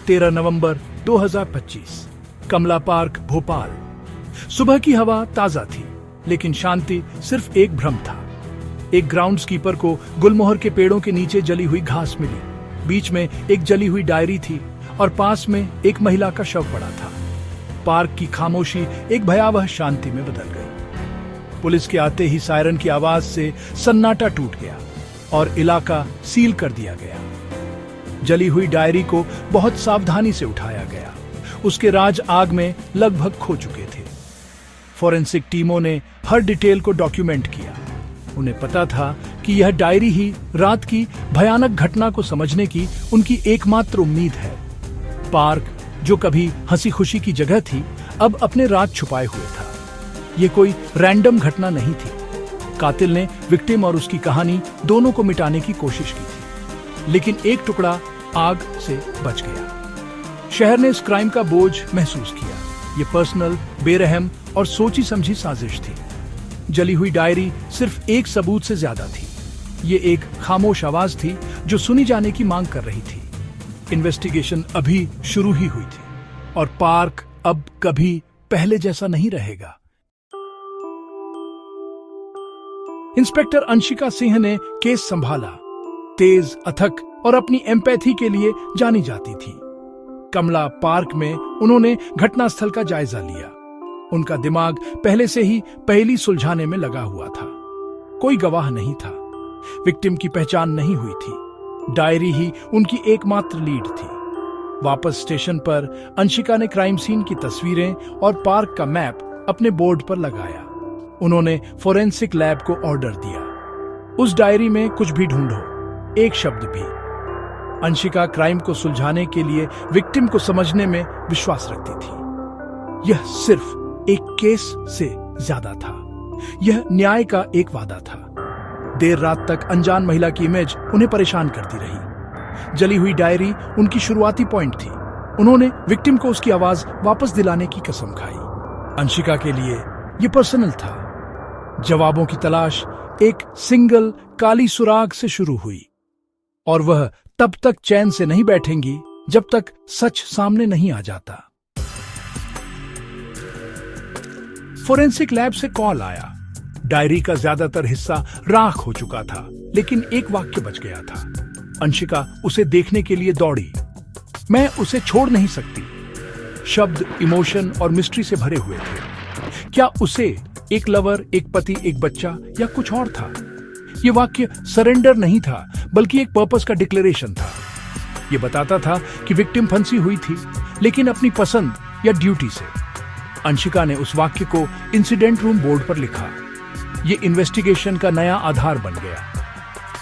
13 नवंबर 2025, कमला park, Bhopal. सुबह की हवा ताजा थी, लेकिन शांति सिर्फ एक भ्रम था। एक ग्राउंड्सकीपर को गुलमोहर के पेड़ों के नीचे जली हुई घास मिली। बीच में एक जली हुई डायरी थी और पास में एक महिला का शव पड़ा था। पार्क की खामोशी एक भयावह शांति में बदल गई। पुलिस के आते ही सायरन की आवाज से सन्नाटा टूट गया और इलाका सील कर दिया गया। जली हुई डायरी को बहुत सावधानी से उठाया गया। उसके राज आग में लगभग खो चुके थे। फॉरेंसिक टीमों ने हर डिटेल को डॉक्यूमेंट किया। उन्हें पता था कि यह डायरी ही रात की भयानक घटना को समझने की उनकी एकमात्र उम्मीद है। पार्क, जो कभी हंसी खुशी की जगह थी, अब अपने राज छुपाए हुए था। यह कोई रैंडम घटना नहीं थी। कातिल ने विक्टिम और उसकी कहानी दोनों को मिटाने की कोशिश की थी, लेकिन एक टुकड़ा आग से बच गया। शहर ने इस क्राइम का बोझ महसूस किया। ये पर्सनल, बेरहम और सोची समझी साजिश थी। जली हुई डायरी सिर्फ एक सबूत से ज्यादा थी। ये एक खामोश आवाज थी जो सुनी जाने की मांग कर रही थी। इन्वेस्टिगेशन अभी शुरू ही हुई थी और पार्क अब कभी पहले जैसा नहीं रहेगा। इंस्पेक्टर अंशिका सिंह ने केस संभाला। तेज, अथक और अपनी एम्पैथी के लिए जानी जाती थी। कमला पार्क में उन्होंने घटनास्थल का जायजा लिया। उनका दिमाग पहले से ही पहेली सुलझाने में लगा हुआ था। कोई गवाह नहीं था। विक्टिम की पहचान नहीं हुई थी। डायरी ही उनकी एकमात्र लीड थी। वापस स्टेशन पर अंशिका ने क्राइम सीन की तस्वीरें और पार्क का मैप अपने बोर्ड पर लगाया। उन्होंने फोरेंसिक लैब को ऑर्डर दिया। उस डायरी में कुछ भी ढूंढो, एक शब्द भी। अंशिका क्राइम को सुलझाने के लिए विक्टिम को समझने में विश्वास रखती थी। यह सिर्फ एक केस से ज्यादा था। यह न्याय का एक वादा था। देर रात तक अनजान महिला की इमेज उन्हें परेशान करती रही। जली हुई डायरी उनकी शुरुआती पॉइंट थी। उन्होंने विक्टिम को उसकी आवाज वापस दिलाने की कसम खाई। अंशिका के लिए यह पर्सनल था। जवाबों की तलाश एक सिंगल काली सुराग से शुरू हुई, और वह तब तक चैन से नहीं बैठेंगी जब तक सच सामने नहीं आ जाता। फोरेंसिक लैब से कॉल आया। डायरी का ज्यादातर हिस्सा राख हो चुका था, लेकिन एक वाक्य बच गया था। अंशिका उसे देखने के लिए दौड़ी। मैं उसे छोड़ नहीं सकती। शब्द इमोशन और मिस्ट्री से भरे हुए थे। क्या उसे एक लवर, एक पति, एक बच्चा या कुछ और था? यह वाक्य सरेंडर नहीं था, बल्कि एक पर्पस का डिक्लेरेशन था। यह बताता था कि विक्टिम फंसी हुई थी, लेकिन अपनी पसंद या ड्यूटी से। अंशिका ने उस वाक्य को इंसिडेंट रूम बोर्ड पर लिखा। यह इन्वेस्टिगेशन का नया आधार बन गया।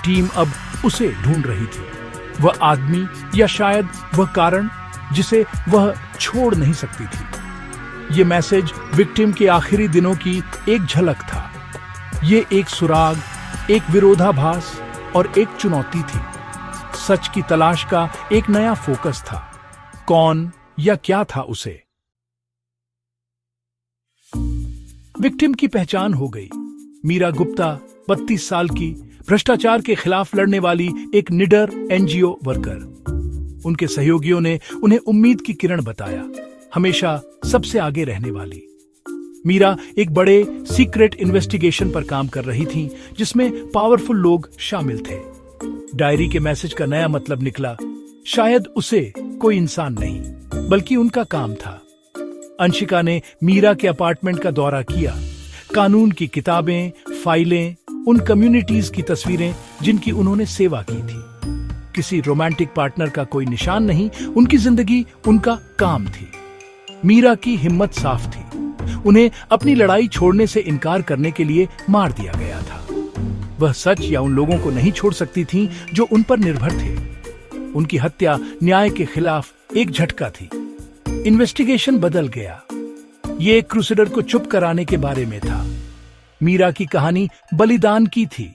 टीम अब उसे ढूंढ रही थी। वह आदमी या शायद वह कारण जिसे वह छोड़ नहीं सकती थी। यह मैसेज विक्टिम के आखिरी दिनों की एक झलक था। यह एक सुराग, एक विरोधाभास और एक चुनौती थी। सच की तलाश का एक नया फोकस था। कौन या क्या था उसे? विक्टिम की पहचान हो गई। मीरा गुप्ता, 32 साल की, भ्रष्टाचार के खिलाफ लड़ने वाली एक निडर एनजीओ वर्कर। उनके सहयोगियों ने उन्हें उम्मीद की किरण बताया, हमेशा सबसे आगे रहने वाली। मीरा एक बड़े सीक्रेट इन्वेस्टिगेशन पर काम कर रही थी, जिसमें पावरफुल लोग शामिल थे। डायरी के मैसेज का नया मतलब निकला। शायद उसे कोई इंसान नहीं, बल्कि उनका काम था। अंशिका ने मीरा के अपार्टमेंट का दौरा किया। कानून की किताबें, फाइलें, उन कम्युनिटीज की तस्वीरें जिनकी उन्होंने सेवा की थी। किसी रोमांटिक पार्टनर का कोई निशान नहीं। उनकी जिंदगी उनका काम थी। मीरा की हिम्मत साफ थी। उन्हें अपनी लड़ाई छोड़ने से इनकार करने के लिए मार दिया गया था। वह सच या उन लोगों को नहीं छोड़ सकती थी जो उन पर निर्भर थे। उनकी हत्या न्याय के खिलाफ एक झटका थी। इन्वेस्टिगेशन बदल गया। ये एक क्रूसेडर को चुप कराने के बारे में था। मीरा की कहानी बलिदान की थी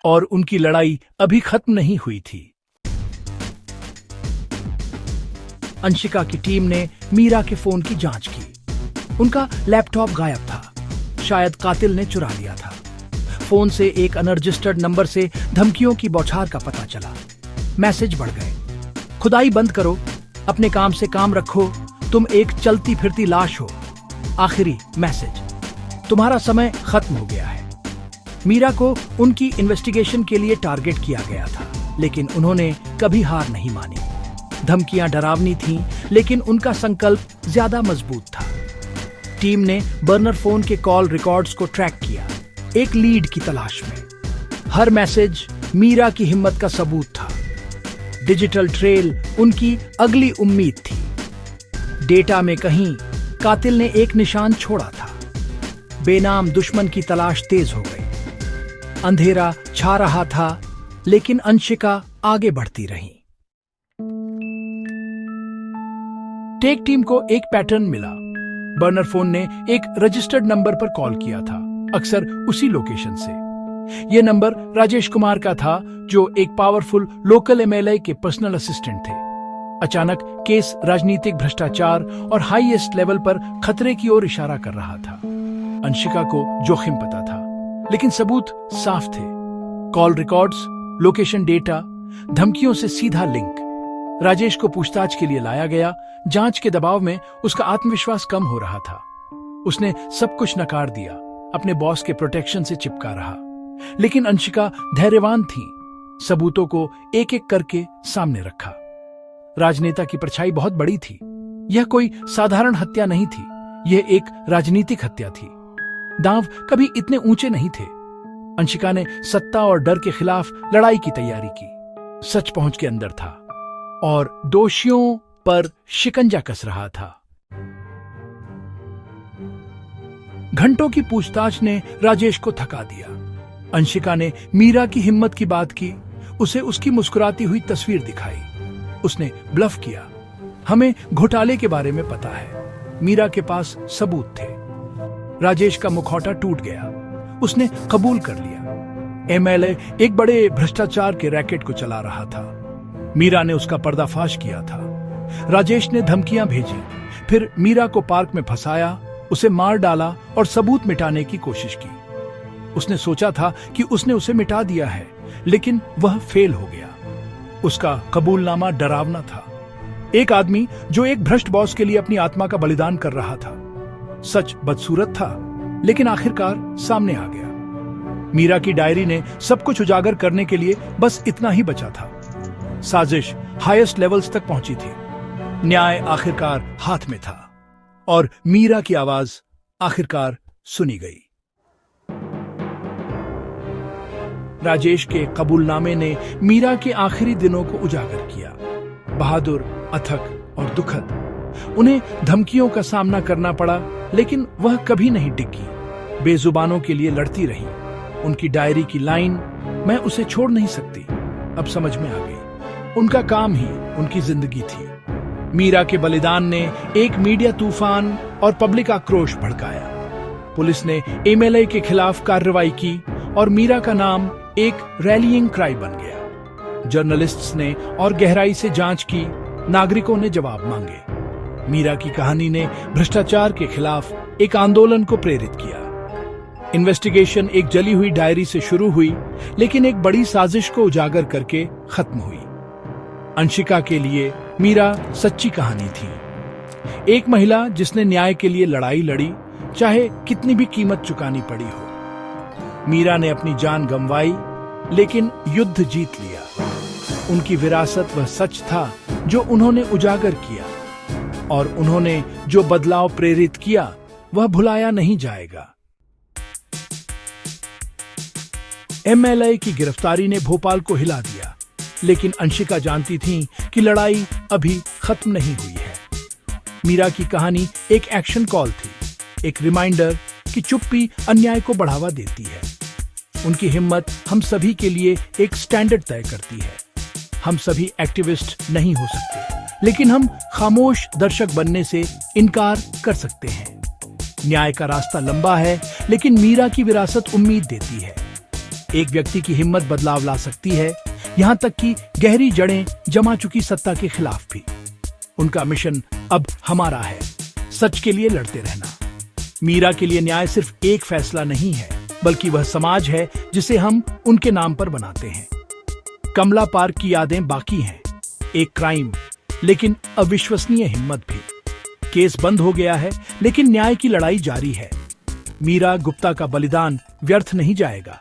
और उनकी लड़ाई अभी खत्म नहीं हुई थी। अंशिका की टीम ने मीरा के फोन की जांच की। उनका लैपटॉप गायब था। शायद कातिल ने चुरा लिया था। फोन से एक अनरजिस्टर्ड नंबर से धमकियों की बौछार का पता चला। मैसेज बढ़ गए। खुदाई बंद करो, अपने काम से काम रखो, तुम एक चलती फिरती लाश हो। आखिरी मैसेज, तुम्हारा समय खत्म हो गया है। मीरा को उनकी इन्वेस्टिगेशन के लिए टारगेट किया गया था, लेकिन उन्होंने कभी हार नहीं मानी। धमकियां डरावनी थीं, लेकिन उनका संकल्प ज्यादा मजबूत था। टीम ने बर्नर फोन के कॉल रिकॉर्ड्स को ट्रैक किया, एक लीड की तलाश में। हर मैसेज मीरा की हिम्मत का सबूत था। डिजिटल ट्रेल उनकी अगली उम्मीद थी। डेटा में कहीं कातिल ने एक निशान छोड़ा था। बेनाम दुश्मन की तलाश तेज हो गई। अंधेरा छा रहा था, लेकिन अंशिका आगे बढ़ती रही। टेक टीम को एक पैटर्न मिला। बर्नर फोन ने एक रजिस्टर्ड नंबर पर कॉल किया था, अक्सर उसी लोकेशन से। यह नंबर राजेश कुमार का था, जो एक पावरफुल लोकल एमएलए के पर्सनल असिस्टेंट थे। अचानक केस राजनीतिक भ्रष्टाचार और हाईएस्ट लेवल पर खतरे की ओर इशारा कर रहा था। अंशिका को जोखिम पता था, लेकिन सबूत साफ थे। कॉल रिकॉर्ड्स, लोकेशन डेटा, धमकियों से सीधा लिंक। राजेश को पूछताछ के लिए लाया गया। जांच के दबाव में उसका आत्मविश्वास कम हो रहा था। उसने सब कुछ नकार दिया, अपने बॉस के प्रोटेक्शन से चिपका रहा। लेकिन अंशिका धैर्यवान थी, सबूतों को एक एक करके सामने रखा। राजनेता की परछाई बहुत बड़ी थी। यह कोई साधारण हत्या नहीं थी, यह एक राजनीतिक हत्या थी। दांव कभी इतने ऊंचे नहीं थे। अंशिका ने सत्ता और डर के खिलाफ लड़ाई की तैयारी की। सच पहुंच के अंदर था और दोषियों पर शिकंजा कस रहा था। घंटों की पूछताछ ने राजेश को थका दिया। अंशिका ने मीरा की हिम्मत की बात की, उसे उसकी मुस्कुराती हुई तस्वीर दिखाई। उसने ब्लफ किया। हमें घोटाले के बारे में पता है। मीरा के पास सबूत थे। राजेश का मुखौटा टूट गया। उसने कबूल कर लिया। एमएलए एक बड़े भ्रष्टाचार के रैकेट को चला रहा था। मीरा ने उसका पर्दाफाश किया था। राजेश ने धमकियां भेजी, फिर मीरा को पार्क में फंसाया, उसे मार डाला और सबूत मिटाने की कोशिश की। उसने सोचा था कि उसने उसे मिटा दिया है, लेकिन वह फेल हो गया। उसका कबूलनामा डरावना था। एक आदमी जो एक भ्रष्ट बॉस के लिए अपनी आत्मा का बलिदान कर रहा था। सच बदसूरत था, लेकिन आखिरकार सामने आ गया। मीरा की डायरी ने सब कुछ उजागर करने के लिए बस इतना ही बचा था। साजिश हाईएस्ट लेवल्स तक पहुंची थी। न्याय आखिरकार हाथ में था और मीरा की आवाज आखिरकार सुनी गई। राजेश के कबूलनामे ने मीरा के आखिरी दिनों को उजागर किया। बहादुर, अथक और दुखद। उन्हें धमकियों का सामना करना पड़ा, लेकिन वह कभी नहीं डिगी। बेजुबानों के लिए लड़ती रही। उनकी डायरी की लाइन, मैं उसे छोड़ नहीं सकती, अब समझ में आ गई। उनका काम ही उनकी जिंदगी थी। मीरा के बलिदान ने एक मीडिया तूफान और पब्लिक आक्रोश भड़काया। पुलिस ने एमएलए के खिलाफ कार्रवाई की और मीरा का नाम एक रैलिंग क्राई बन गया। जर्नलिस्ट्स ने और गहराई से जांच की, नागरिकों ने जवाब मांगे। मीरा की कहानी ने भ्रष्टाचार के खिलाफ एक आंदोलन को प्रेरित किया। इन्वेस्टिगेशन एक जली हुई डायरी से शुरू हुई, लेकिन एक बड़ी साजिश को उजागर करके खत्म हुई। अंशिका के लिए मीरा सच्ची कहानी थी। एक महिला जिसने न्याय के लिए लड़ाई लड़ी, चाहे कितनी भी कीमत चुकानी पड़ी हो। मीरा ने अपनी जान गंवाई, लेकिन युद्ध जीत लिया। उनकी विरासत वह सच था जो उन्होंने उजागर किया, और उन्होंने जो बदलाव प्रेरित किया वह भुलाया नहीं जाएगा। एमएलए की गिरफ्तारी ने भोपाल को हिला दिया, लेकिन अंशिका जानती थीं कि लड़ाई अभी खत्म नहीं हुई है। मीरा की कहानी एक एक्शन कॉल थी, एक रिमाइंडर कि चुप्पी अन्याय को बढ़ावा देती है। उनकी हिम्मत हम सभी के लिए एक स्टैंडर्ड तय करती है। हम सभी एक्टिविस्ट नहीं हो सकते, लेकिन हम खामोश दर्शक बनने से इनकार कर सकते हैं। न्याय का रास्ता लंबा है, लेकिन मीरा की विरासत उम्मीद देती है। एक व्यक्ति की हिम्मत बदलाव ला सकती है, यहाँ तक कि गहरी जड़ें जमा चुकी सत्ता के खिलाफ भी। उनका मिशन अब हमारा है, सच के लिए लड़ते रहना। मीरा के लिए न्याय सिर्फ एक फैसला नहीं है, बल्कि वह समाज है जिसे हम उनके नाम पर बनाते हैं। कमला पार्क की यादें बाकी हैं। एक क्राइम, लेकिन अविश्वसनीय हिम्मत भी। केस बंद हो गया है, लेकिन न्याय की लड़ाई जारी है। मीरा गुप्ता का बलिदान व्यर्थ नहीं जाएगा।